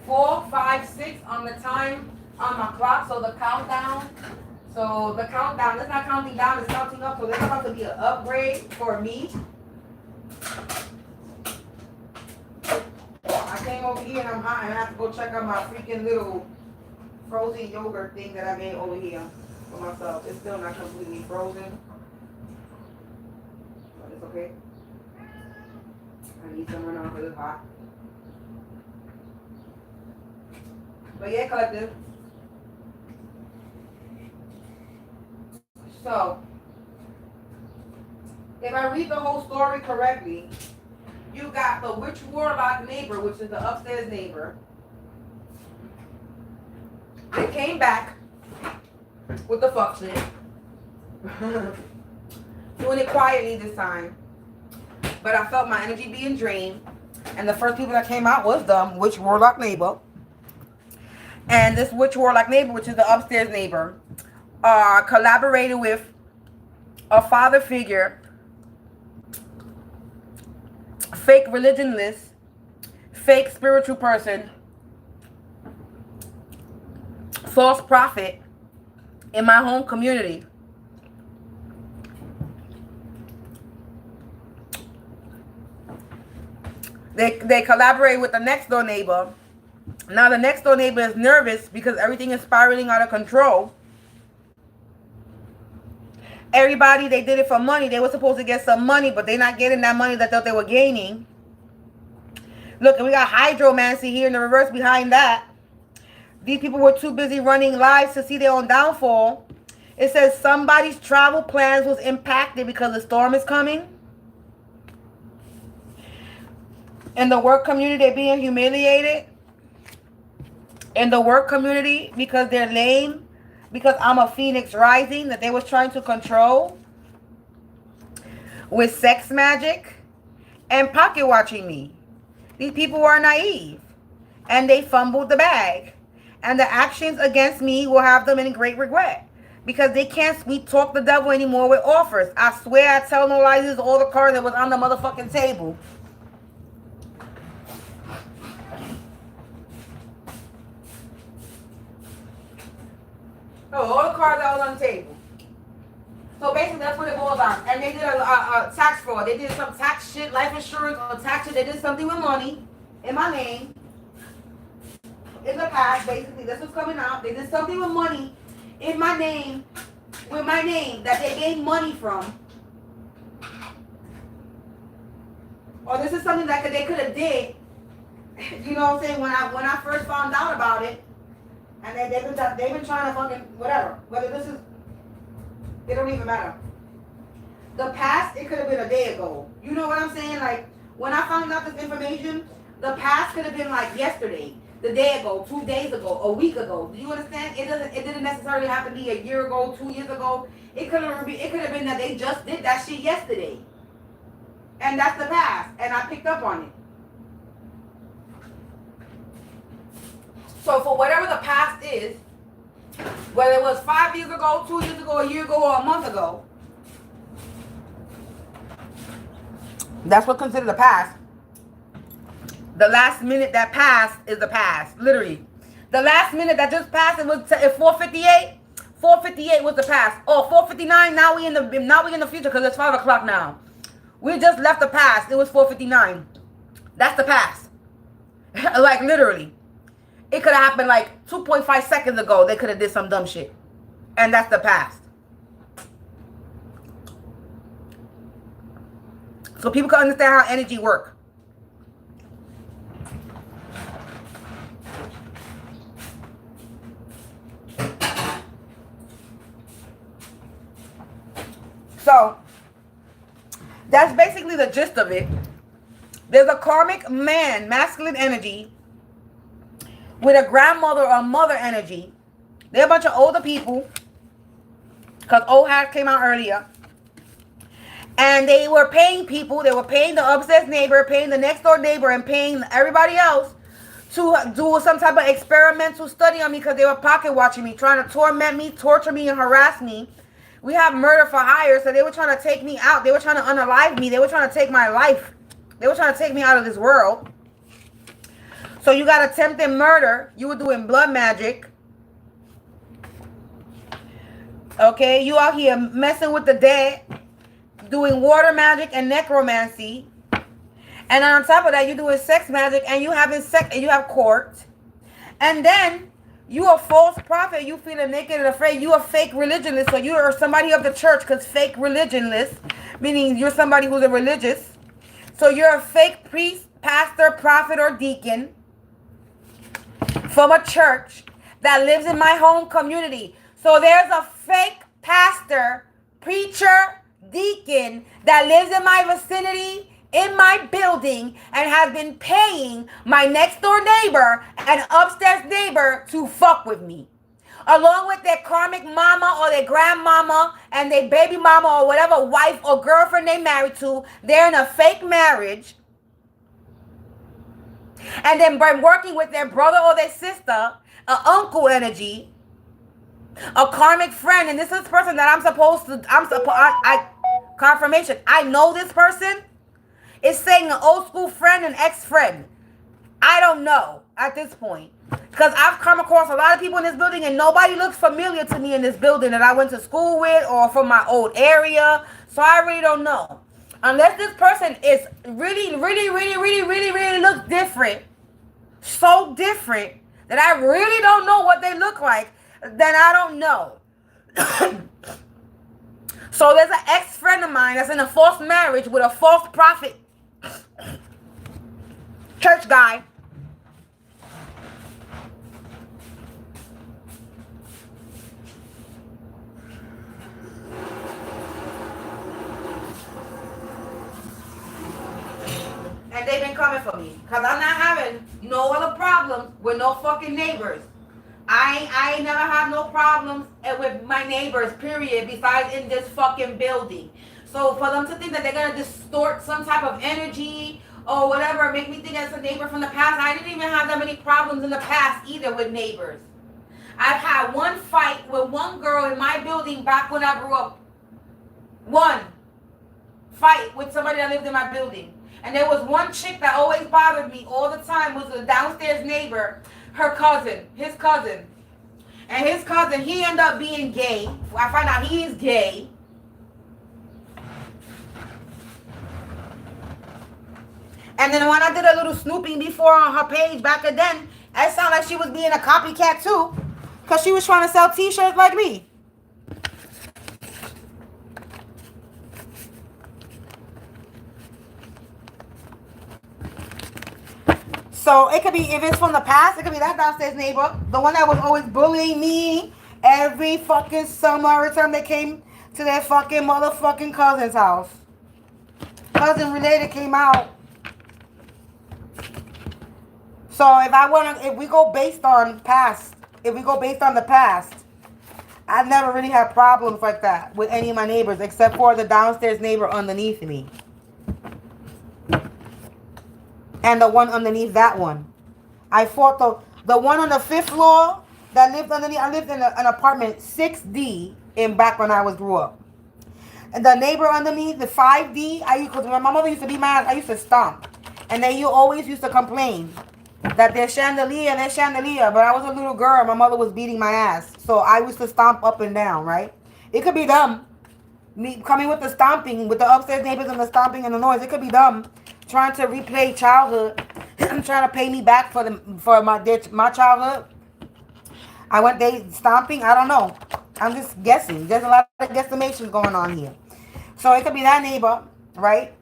Four, 5, 6 on the time on my clock. So the countdown. It's not counting down, it's counting up. So this is about to be an upgrade for me. I came over here and I'm hot and I have to go check out my freaking little frozen yogurt thing that I made over here for myself. It's still not completely frozen. But it's okay. I need some right now because it's hot. But yeah, collective. So, if I read the whole story correctly, you got the witch warlock neighbor, which is the upstairs neighbor. They came back with the fuck shit. Doing it quietly this time. But I felt my energy being drained. And the first people that came out was the witch warlock neighbor. And this witch warlock neighbor, which is the upstairs neighbor, collaborated with a father figure, fake religionless, fake spiritual person, false prophet in my home community. They collaborate with the next door neighbor Now the next door neighbor is nervous because everything is spiraling out of control. Everybody, they did it for money. They were supposed to get some money, but they're not getting that money that they thought they were gaining. Look, and we got hydromancy here in the reverse behind that. These people were too busy running lives to see their own downfall. It says somebody's travel plans was impacted because the storm is coming. In the work community, they're being humiliated. In the work community, because they're lame, because I'm a phoenix rising that they was trying to control with sex magic and pocket watching me. These people were naive and they fumbled the bag. And the actions against me will have them in great regret because they can't sweet talk the devil anymore with offers. I swear I tell no lies. This is all the cards that was on the motherfucking table. Oh, all the cards that was on the table. So basically that's what it boils on. And they did a tax fraud. They did some tax shit, life insurance or tax shit. They did something with money in my name. In the past, basically, this was coming out. They did something with money in my name, with my name that they gained money from. Or this is something that they could have did. You know what I'm saying? When I first found out about it, and they've been trying to fucking whatever. Whether this is, it don't even matter. The past, it could have been a day ago. You know what I'm saying? Like when I found out this information, the past could have been like yesterday. The day ago, 2 days ago, a week ago. Do you understand? It didn't necessarily have to be a year ago, 2 years ago. It could have been that they just did that shit yesterday. And that's the past. And I picked up on it. So for whatever the past is, whether it was 5 years ago, 2 years ago, a year ago, or a month ago, that's what considered the past. The last minute that passed is the past, literally. The last minute that just passed, it was 4:58. 4:58 was the past. Oh, 4:59. Now we in the future because it's 5 o'clock now. We just left the past. It was 4:59. That's the past. Like literally, it could have happened like 2.5 seconds ago. They could have did some dumb shit, and that's the past. So people can understand how energy works. So, that's basically the gist of it. There's a karmic man, masculine energy, with a grandmother or mother energy. They're a bunch of older people, because old hat came out earlier. And they were paying people, they were paying the upstairs neighbor, paying the next door neighbor, and paying everybody else to do some type of experimental study on me because they were pocket watching me, trying to torment me, torture me, and harass me. We have murder for hire, so they were trying to take me out. They were trying to unalive me. They were trying to take my life. They were trying to take me out of this world. So you got attempted murder. You were doing blood magic. Okay, you out here messing with the dead, doing water magic and necromancy. And on top of that, you're doing sex magic and you having sex and you have court. And then you a false prophet. You feeling naked and afraid. You a fake religionist. So you are somebody of the church, because fake religionist, meaning you're somebody who's a religious. So you're a fake priest, pastor, prophet, or deacon from a church that lives in my home community. So there's a fake pastor, preacher, deacon that lives in my vicinity, in my building, and has been paying my next door neighbor and upstairs neighbor to fuck with me, along with their karmic mama or their grandmama and their baby mama or whatever wife or girlfriend they married to. They're in a fake marriage, and then by working with their brother or their sister, an uncle energy, a karmic friend. And this is the person that confirmation, I know this person. It's saying an old school friend, an ex-friend. I don't know at this point, because I've come across a lot of people in this building and nobody looks familiar to me in this building that I went to school with or from my old area. So I really don't know. Unless this person is really looks different. so different that I really don't know what they look like, then I don't know. So there's an ex-friend of mine that's in a false marriage with a false prophet church guy. And they've been coming for me. Because I'm not having no other problems with no fucking neighbors. I ain't never had no problems with my neighbors, period, besides in this fucking building. So for them to think that they're going to distort some type of energy or whatever, make me think it's a neighbor from the past. I didn't even have that many problems in the past either with neighbors. I've had one fight with one girl in my building back when I grew up. One fight with somebody that lived in my building. And there was one chick that always bothered me all the time, was a downstairs neighbor, her cousin, his cousin. And his cousin, he ended up being gay. I find out he is gay. And then when I did a little snooping before on her page back then, it sounded like she was being a copycat too. Because she was trying to sell t-shirts like me. So it could be, if it's from the past, it could be that downstairs neighbor, the one that was always bullying me every fucking summer every time they came to their fucking motherfucking cousin's house. Cousin related came out. So if we go based on past, if we go based on the past, I've never really had problems like that with any of my neighbors except for the downstairs neighbor underneath me. And the one underneath that one. I fought the one on the 5th floor that lived underneath. I lived in an apartment 6D back when I grew up. And the neighbor underneath, the 5D, because when my mother used to be mad, I used to stomp. And they always used to complain that their chandelier. But I was a little girl. My mother was beating my ass. So I used to stomp up and down, right? It could be them. Me coming with the stomping, with the upstairs neighbors and the stomping and the noise. It could be them trying to replay childhood. Trying to pay me back for my childhood. I went they stomping. I don't know. I'm just guessing. There's a lot of guesstimations going on here. So it could be that neighbor, right?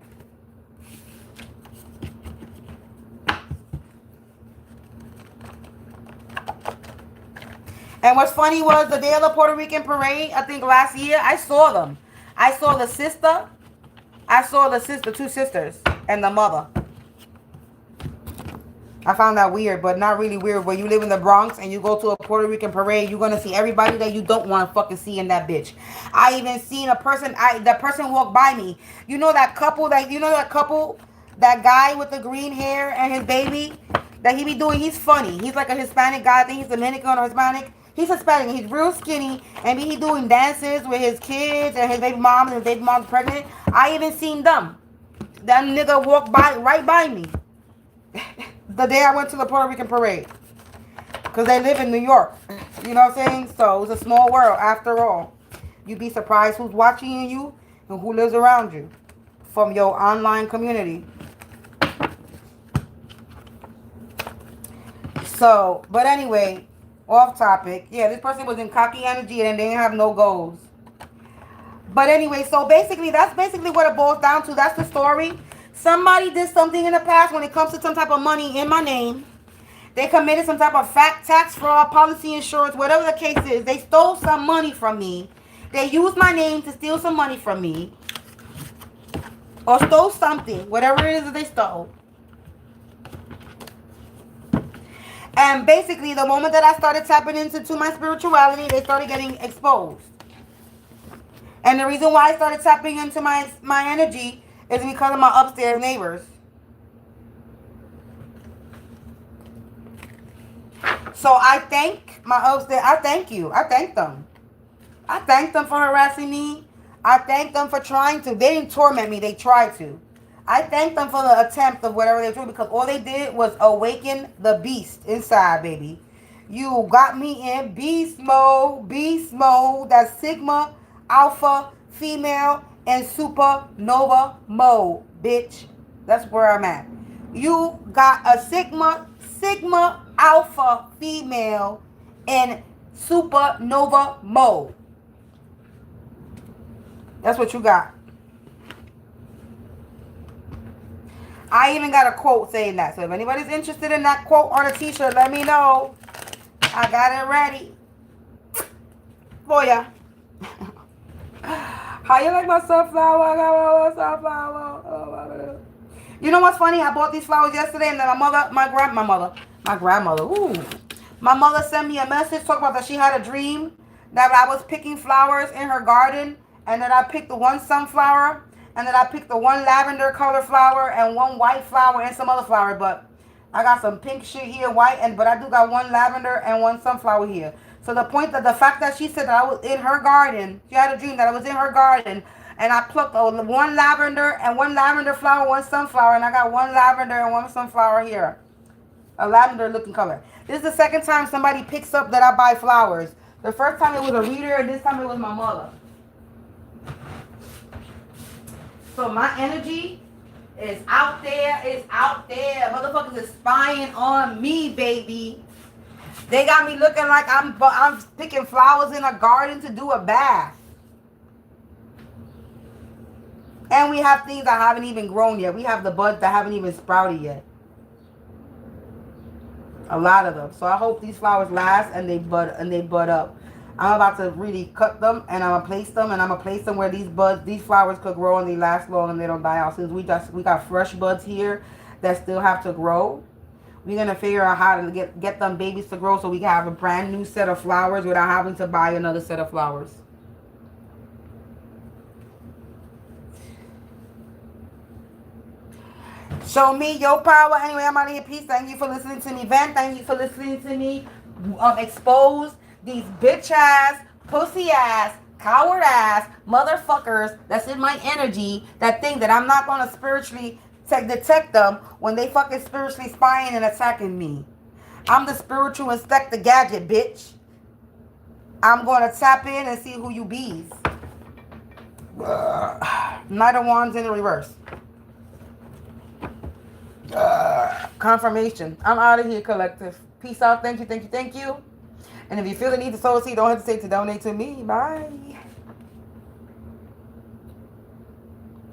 And what's funny was the day of the Puerto Rican parade, I think last year, I saw them. I saw the sister. Two sisters, and the mother. I found that weird, but not really weird. When you live in the Bronx and you go to a Puerto Rican parade, you're going to see everybody that you don't want to fucking see in that bitch. I even seen a person, that person walked by me. You know that couple, that guy with the green hair and his baby that he be doing? He's funny. He's like a Hispanic guy. I think he's Dominican or Hispanic. He's Hispanic. He's real skinny. And he doing dances with his kids and his baby mom, and his baby mom's pregnant. I even seen them. That nigga walked right by me. The day I went to the Puerto Rican parade. Because they live in New York. You know what I'm saying? So it's a small world after all. You'd be surprised who's watching you and who lives around you from your online community. So, but anyway, off topic. Yeah, this person was in cocky energy and they didn't have no goals. But anyway, so basically, that's basically what it boils down to. That's the story. Somebody did something in the past when it comes to some type of money in my name. They committed some type of tax fraud, policy insurance, whatever the case is. They stole some money from me. They used my name to steal some money from me. Or stole something, whatever it is that they stole. And basically, the moment that I started tapping into my spirituality, they started getting exposed. And the reason why I started tapping into my energy is because of my upstairs neighbors. So I thank my upstairs. I thank you. I thank them. I thank them for harassing me. I thank them for trying to. They didn't torment me. They tried to. I thank them for the attempt of whatever they do, because all they did was awaken the beast inside, baby. You got me in beast mode. Beast mode. That's Sigma, Alpha, Female, and Supernova mode, bitch. That's where I'm at. You got a Sigma Sigma Alpha female in supernova mode. That's what you got. I even got a quote saying that. So if anybody's interested in that quote on a t-shirt, let me know. I got it ready for ya. How you like my sunflower? I got my sunflower. Oh, you know what's funny? I bought these flowers yesterday, and then my mother sent me a message talking about that she had a dream that I was picking flowers in her garden, and that I picked the one sunflower, and then I picked the one lavender color flower and one white flower and some other flower. But I got some pink shit here, white, but I do got one lavender and one sunflower here. So the fact that she said that I was in her garden, she had a dream that I was in her garden, and I plucked one lavender and one lavender flower, one sunflower, and I got one lavender and one sunflower here. A lavender looking color. This is the second time somebody picks up that I buy flowers. The first time it was a reader, and this time it was my mother. So my energy is out there. It's out there. Motherfuckers is spying on me, baby. They got me looking like I'm picking flowers in a garden to do a bath. And we have things that haven't even grown yet. We have the buds that haven't even sprouted yet. A lot of them. So I hope these flowers last and they bud up. I'm about to really cut them, and I'm gonna place them, and I'm gonna place them where these flowers could grow and they last long and they don't die out. Since we got fresh buds here that still have to grow, we're gonna figure out how to get them babies to grow so we can have a brand new set of flowers without having to buy another set of flowers. Show me your power. Anyway, I'm out of here. Peace. Thank you for listening to me vent. Thank you for listening to me expose these bitch ass, pussy ass, coward ass motherfuckers that's in my energy that think that I'm not gonna spiritually detect them when they fucking spiritually spying and attacking me. I'm the spiritual inspector gadget, bitch. I'm gonna tap in and see who you bees. Knight of Wands in the reverse. Confirmation. I'm out of here, collective. Peace out. Thank you, thank you, thank you. And if you feel the need to sow a seed, don't hesitate to donate to me. Bye.